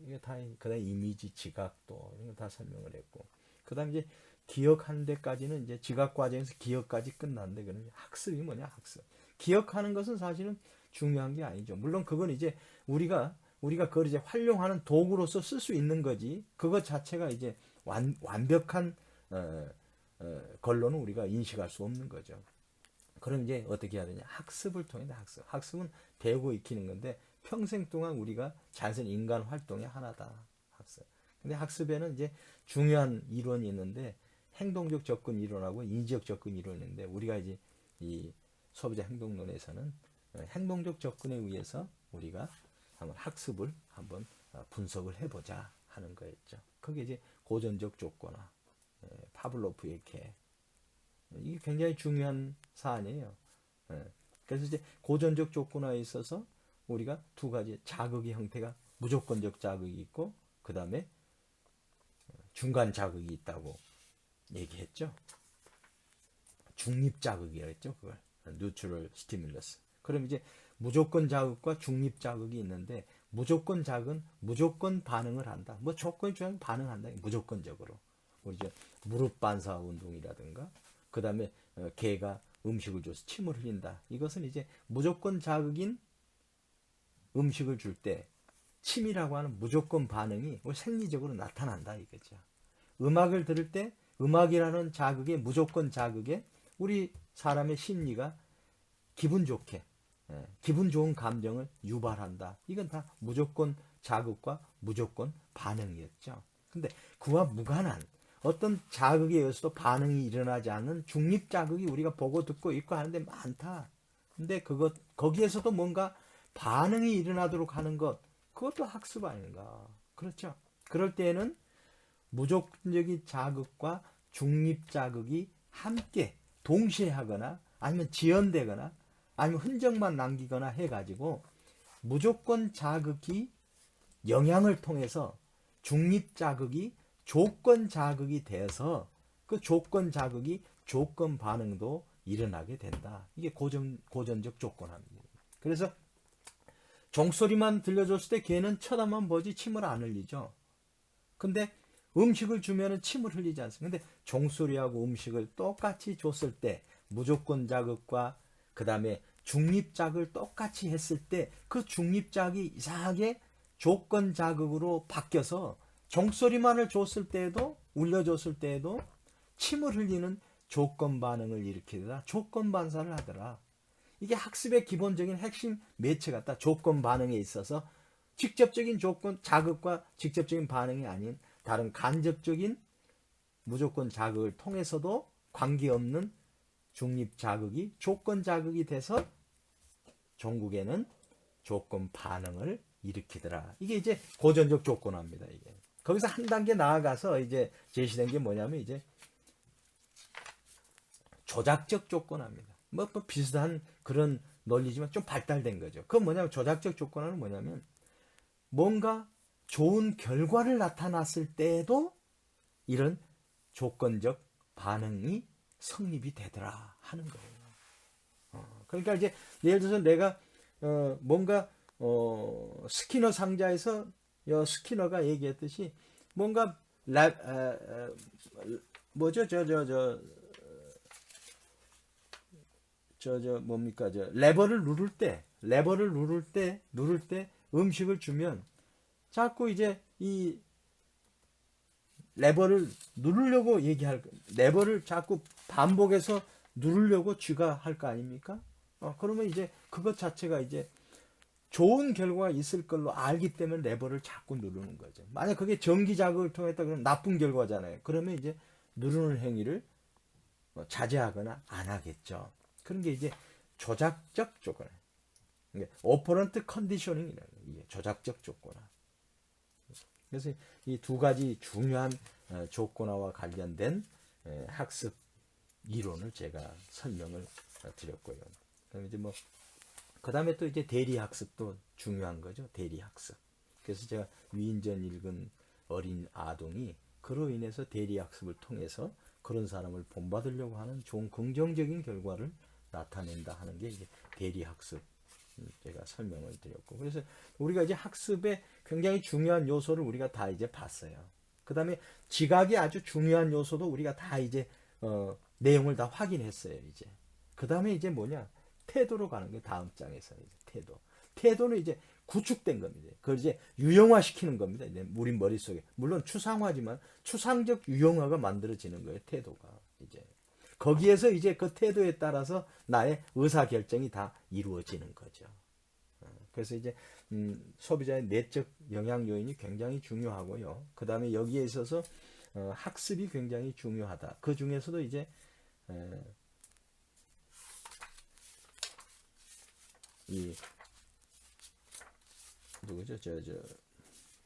이게 다 그다음 이미지 지각도 이런 거 다 설명을 했고 그다음 이제 기억하는 데까지는 이제 지각 과정에서 기억까지 끝났는데 그러면 학습이 뭐냐 학습 기억하는 것은 사실은 중요한 게 아니죠. 물론 그건 이제 우리가 그걸 이제 활용하는 도구로서 쓸 수 있는 거지 그것 자체가 이제 완벽한 걸로는 우리가 인식할 수 없는 거죠. 그럼 이제 어떻게 해야 되냐? 학습을 통해 학습. 학습은 배우고 익히는 건데 평생 동안 우리가 자연 인간 활동의 하나다. 학습. 근데 학습에는 이제 중요한 이론이 있는데 행동적 접근 이론하고 인지적 접근 이론이 있는데 우리가 이제 이 소비자 행동론에서는 행동적 접근에 의해서 우리가 한번 학습을 한번 분석을 해보자 하는 거였죠. 그게 이제 고전적 조건화, 파블로프의 개. 이게 굉장히 중요한 사안이에요. 그래서 이제 고전적 조건화에 있어서 우리가 두 가지 자극의 형태가 무조건적 자극이 있고 그 다음에 중간 자극이 있다고 얘기했죠. 중립 자극이라고 했죠. 그걸 뉴트럴 스티뮬러스. 그럼 이제 무조건 자극과 중립 자극이 있는데 무조건 자극은 무조건 반응을 한다. 뭐 조건이 중요한 반응한다. 무조건적으로. 우리 이제 무릎 반사 운동이라든가 그 다음에 개가 음식을 줘서 침을 흘린다. 이것은 이제 무조건 자극인 음식을 줄 때 침이라고 하는 무조건 반응이 생리적으로 나타난다 이거죠. 음악을 들을 때 음악이라는 자극에 무조건 자극에 우리 사람의 심리가 기분 좋게 기분 좋은 감정을 유발한다. 이건 다 무조건 자극과 무조건 반응이었죠. 근데 그와 무관한 어떤 자극에 의해서도 반응이 일어나지 않는 중립 자극이 우리가 보고 듣고 있고 하는데 많다. 근데 거기에서도 뭔가 반응이 일어나도록 하는 것, 그것도 학습 아닌가. 그렇죠. 그럴 때에는 무조건적인 자극과 중립 자극이 함께 동시에 하거나 아니면 지연되거나 아니면 흔적만 남기거나 해가지고 무조건 자극이 영향을 통해서 중립 자극이 조건 자극이 돼서 그 조건 자극이 조건 반응도 일어나게 된다. 이게 고전적 조건합니다. 그래서 종소리만 들려줬을 때 걔는 쳐다만 보지 침을 안 흘리죠. 근데 음식을 주면은 침을 흘리지 않습니다. 근데 종소리하고 음식을 똑같이 줬을 때 무조건 자극과 그 다음에 중립 자극을 똑같이 했을 때 그 중립 자극이 이상하게 조건 자극으로 바뀌어서 종소리만을 줬을 때에도 울려줬을 때에도 침을 흘리는 조건 반응을 일으키더라. 조건 반사를 하더라. 이게 학습의 기본적인 핵심 매체 같다. 조건 반응에 있어서 직접적인 조건 자극과 직접적인 반응이 아닌 다른 간접적인 무조건 자극을 통해서도 관계없는 중립 자극이 조건 자극이 돼서 종국에는 조건 반응을 일으키더라. 이게 이제 고전적 조건화입니다. 이게. 거기서 한 단계 나아가서 이제 제시된 게 뭐냐면 이제 조작적 조건화입니다. 뭐 비슷한 그런 논리지만 좀 발달된 거죠. 그건 뭐냐면 조작적 조건화는 뭐냐면 뭔가 좋은 결과를 나타났을 때에도 이런 조건적 반응이 성립이 되더라 하는 거예요. 그러니까 이제 예를 들어서 내가 뭔가 스키너 상자에서 스키너가 얘기했듯이 뭔가 뭐죠 뭡니까 레버를 누를 때 음식을 주면 자꾸 이제 이 레버를 누르려고 레버를 자꾸 반복해서 누르려고 쥐가 할 거 아닙니까? 그러면 이제 그것 자체가 이제 좋은 결과가 있을 걸로 알기 때문에 레버를 자꾸 누르는 거죠. 만약 그게 전기 자극을 통했다 그러면 나쁜 결과잖아요. 그러면 이제 누르는 행위를 자꾸 반복해서 하게 되는 거죠. 그러니까 이제 레버를 누를 때 음식을 주면 자꾸 이제 자제하거나 안 하겠죠. 그런 게 이제 조작적 조건. 오퍼런트 컨디셔닝이라는 이게 조작적 조건화. 그래서 이 두 가지 중요한 조건화와 관련된 학습 이론을 제가 설명을 드렸고요. 그럼 이제 뭐 그다음에 또 이제 대리 학습도 중요한 거죠. 대리 학습. 그래서 제가 위인전 읽은 어린 아동이 그로 인해서 대리 학습을 통해서 그런 사람을 본받으려고 하는 좋은 긍정적인 결과를 나타낸다 하는 게 이제 대리 학습. 제가 설명을 드렸고, 그래서 우리가 이제 학습의 굉장히 중요한 요소를 우리가 다 이제 봤어요. 그 다음에 지각이 아주 중요한 요소도 우리가 다 이제 내용을 다 확인했어요. 이제 그 다음에 이제 뭐냐, 태도로 가는 게 다음 장에서 이제 태도. 태도는 이제 구축된 겁니다. 그걸 이제 유형화시키는 겁니다. 이제 우리 머릿속에 물론 추상화지만 추상적 유형화가 만들어지는 거예요. 태도가 이제 거기에서 이제 그 태도에 따라서 나의 의사 결정이 다 이루어지는 거죠. 그래서 이제 소비자의 내적 영향 요인이 굉장히 중요하고요. 그 다음에 여기에 있어서 학습이 굉장히 중요하다. 그 중에서도 이제 이 누구죠?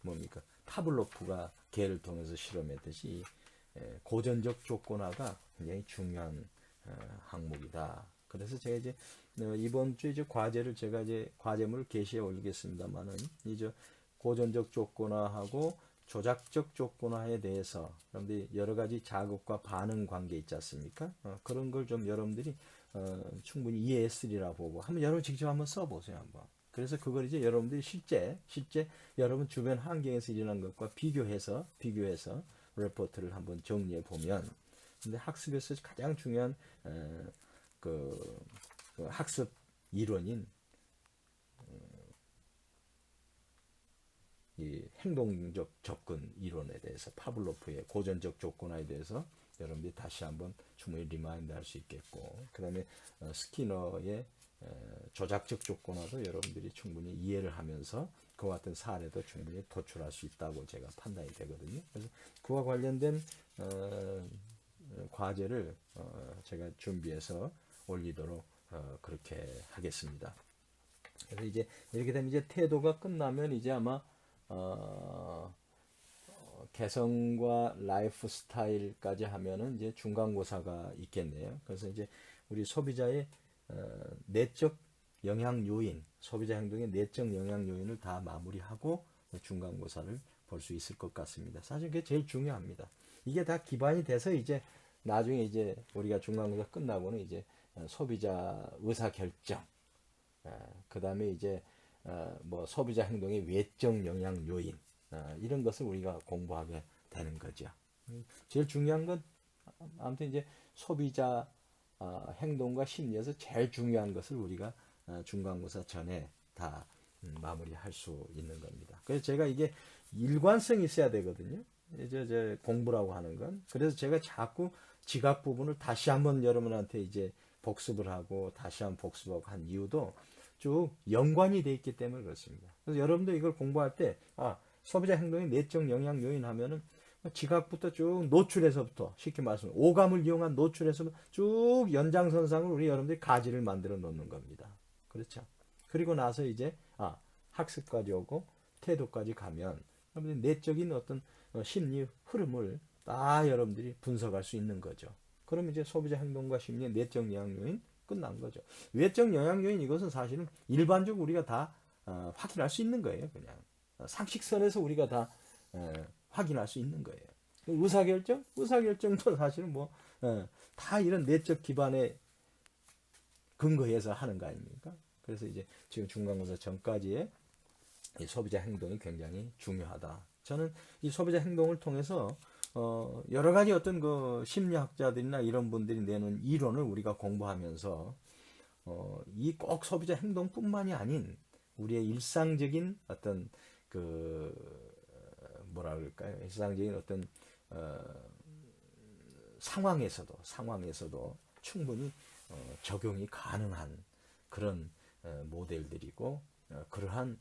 뭡니까? 파블로프가 개를 통해서 실험했듯이 고전적 조건화가 굉장히 중요한 항목이다. 그래서 제가 이제 이번 주에 이제 과제를 제가 이제 과제물을 게시해 올리겠습니다만은 이제 고전적 조건화하고 조작적 조건화에 대해서 여러분들이 여러 가지 자극과 반응 관계 있지 않습니까? 그런 걸 좀 여러분들이 충분히 이해했으리라 보고 한번 여러분 직접 한번 써보세요 한번. 그래서 그걸 이제 여러분들이 실제 여러분 주변 환경에서 일어난 것과 비교해서 레포트를 한번 정리해 보면, 근데 학습에서 가장 중요한 그 학습 이론인 이 행동적 접근 이론에 대해서 파블로프의 고전적 조건화에 대해서 여러분들이 다시 한번 충분히 리마인드 할 수 있겠고, 그 다음에 스키너의 조작적 조건화도 여러분들이 충분히 이해를 하면서 그와 같은 사례도 충분히 도출할 수 있다고 제가 판단이 되거든요. 그래서 그와 관련된 과제를 제가 준비해서 올리도록 그렇게 하겠습니다. 그래서 이제 이렇게 되면 이제 태도가 끝나면 이제 아마 개성과 라이프 스타일까지 하면은 이제 중간고사가 있겠네요. 그래서 이제 우리 소비자의 내적 영향 요인, 소비자 행동의 내적 영향 요인을 다 마무리하고 중간고사를 볼 수 있을 것 같습니다. 사실 그게 제일 중요합니다. 이게 다 기반이 돼서 이제 나중에 이제 우리가 중간고사 끝나고는 이제 소비자 의사 결정, 그 다음에 이제 뭐 소비자 행동의 외적 영향 요인, 이런 것을 우리가 공부하게 되는 거죠. 제일 중요한 건 아무튼 이제 소비자 행동과 심리에서 제일 중요한 것을 우리가 중간고사 전에 다 마무리할 수 있는 겁니다. 그래서 제가 이게 일관성이 있어야 되거든요. 이제 공부라고 하는 건. 그래서 제가 자꾸 지각 부분을 다시 한번 여러분한테 이제 복습을 하고 다시 한번 복습하고 한 이유도 쭉 연관이 돼 있기 때문에 그렇습니다. 그래서 여러분들 이걸 공부할 때 소비자 행동의 내적 영향 요인 하면은 지각부터 쭉 노출에서부터 쉽게 말하면 오감을 이용한 노출에서 쭉 연장선상으로 우리 여러분들이 가지를 만들어 놓는 겁니다. 그렇죠? 그리고 나서 이제 학습까지 오고 태도까지 가면 여러분들이 내적인 어떤 심리 흐름을 다 여러분들이 분석할 수 있는 거죠. 그럼 이제 소비자 행동과 심리의 내적 영향 요인 끝난 거죠. 외적 영향 요인 이것은 사실은 일반적으로 우리가 다 확인할 수 있는 거예요. 그냥 상식선에서 우리가 다 확인할 수 있는 거예요. 의사결정도 사실은 다 이런 내적 기반에 근거해서 하는 거 아닙니까? 그래서 이제 지금 중간고사 전까지의 이 소비자 행동이 굉장히 중요하다. 저는 이 소비자 행동을 통해서 여러 가지 어떤 그 심리학자들이나 이런 분들이 내는 이론을 우리가 공부하면서 이 꼭 소비자 행동뿐만이 아닌 우리의 일상적인 어떤 그 뭐라 그럴까요? 일상적인 어떤 상황에서도 충분히 적용이 가능한 그런 모델들이고 그러한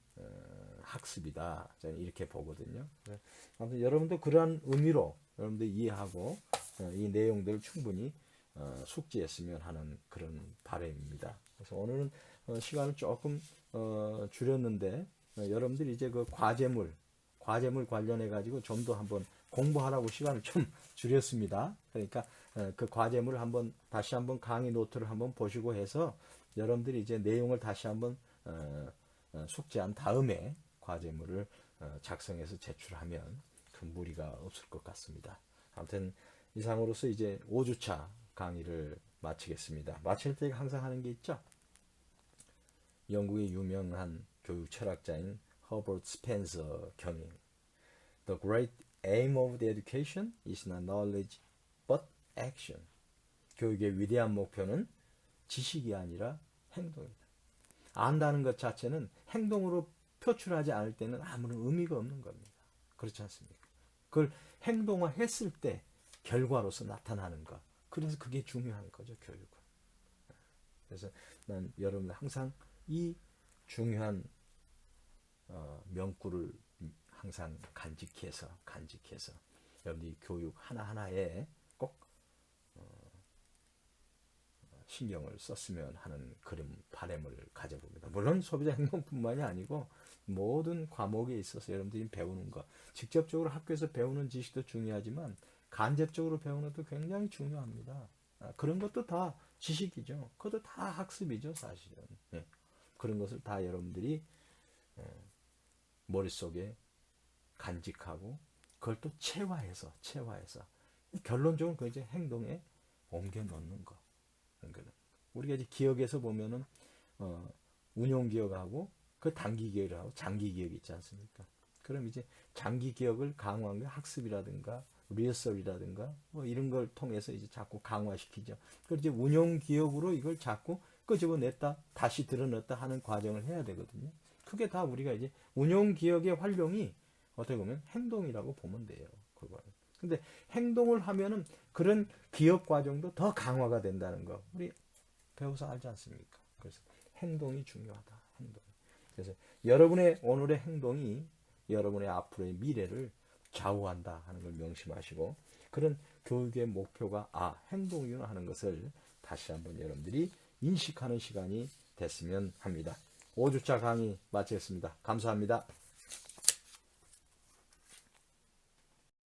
학습이다. 저는 이렇게 보거든요. 아무튼 여러분도 그러한 의미로 여러분들 이해하고 이 내용들을 충분히 숙지했으면 하는 그런 바람입니다. 그래서 오늘은 시간을 조금 줄였는데 여러분들이 이제 그 과제물 관련해 가지고 좀 더 한번 공부하라고 시간을 좀 줄였습니다. 그러니까 그 과제물을 한번 다시 한번 강의 노트를 한번 보시고 해서 여러분들이 이제 내용을 다시 한번 숙지한 다음에 과제물을 작성해서 제출하면 큰 무리가 없을 것 같습니다. 아무튼 이상으로서 이제 5주차 강의를 마치겠습니다. 마칠 때 항상 하는 게 있죠. 영국의 유명한 교육 철학자인 허버트 스펜서 경인 The great aim of the education is not knowledge but action. 교육의 위대한 목표는 지식이 아니라 행동이다. 안다는 것 자체는 행동으로 표출하지 않을 때는 아무런 의미가 없는 겁니다. 그렇지 않습니까? 그걸 행동화했을 때 결과로서 나타나는 것. 그래서 그게 중요한 거죠, 교육은. 그래서 난 여러분 항상 이 중요한 명구를 항상 간직해서 여러분들이 교육 하나하나에 꼭 신경을 썼으면 하는 그런 바람을 가져봅니다. 물론 소비자 행동뿐만이 아니고 모든 과목에 있어서 여러분들이 배우는 것, 직접적으로 학교에서 배우는 지식도 중요하지만 간접적으로 배우는 것도 굉장히 중요합니다. 그런 것도 다 지식이죠. 그것도 다 학습이죠, 사실은. 네. 그런 것을 다 여러분들이 머릿속에 간직하고 그걸 또 체화해서 결론적으로 그 이제 행동에 옮겨 놓는 거. 우리가 이제 기억에서 보면은 운용 기억하고 그 단기 기억하고 장기 기억이 있지 않습니까? 그럼 이제 장기 기억을 강화한 게 학습이라든가 리허설이라든가 뭐 이런 걸 통해서 이제 자꾸 강화시키죠. 그리고 이제 운용 기억으로 이걸 자꾸 끄집어냈다 다시 드러냈다 하는 과정을 해야 되거든요. 그게 다 우리가 이제 운용 기억의 활용이 어떻게 보면 행동이라고 보면 돼요. 그거는. 근데 행동을 하면은 그런 기억 과정도 더 강화가 된다는 거 우리 배워서 알지 않습니까? 그래서 행동이 중요하다. 행동. 그래서 여러분의 오늘의 행동이 여러분의 앞으로의 미래를 좌우한다 하는 걸 명심하시고 그런 교육의 목표가 행동이구나 하는 것을 다시 한번 여러분들이 인식하는 시간이 됐으면 합니다. 5주차 강의 마치겠습니다. 감사합니다.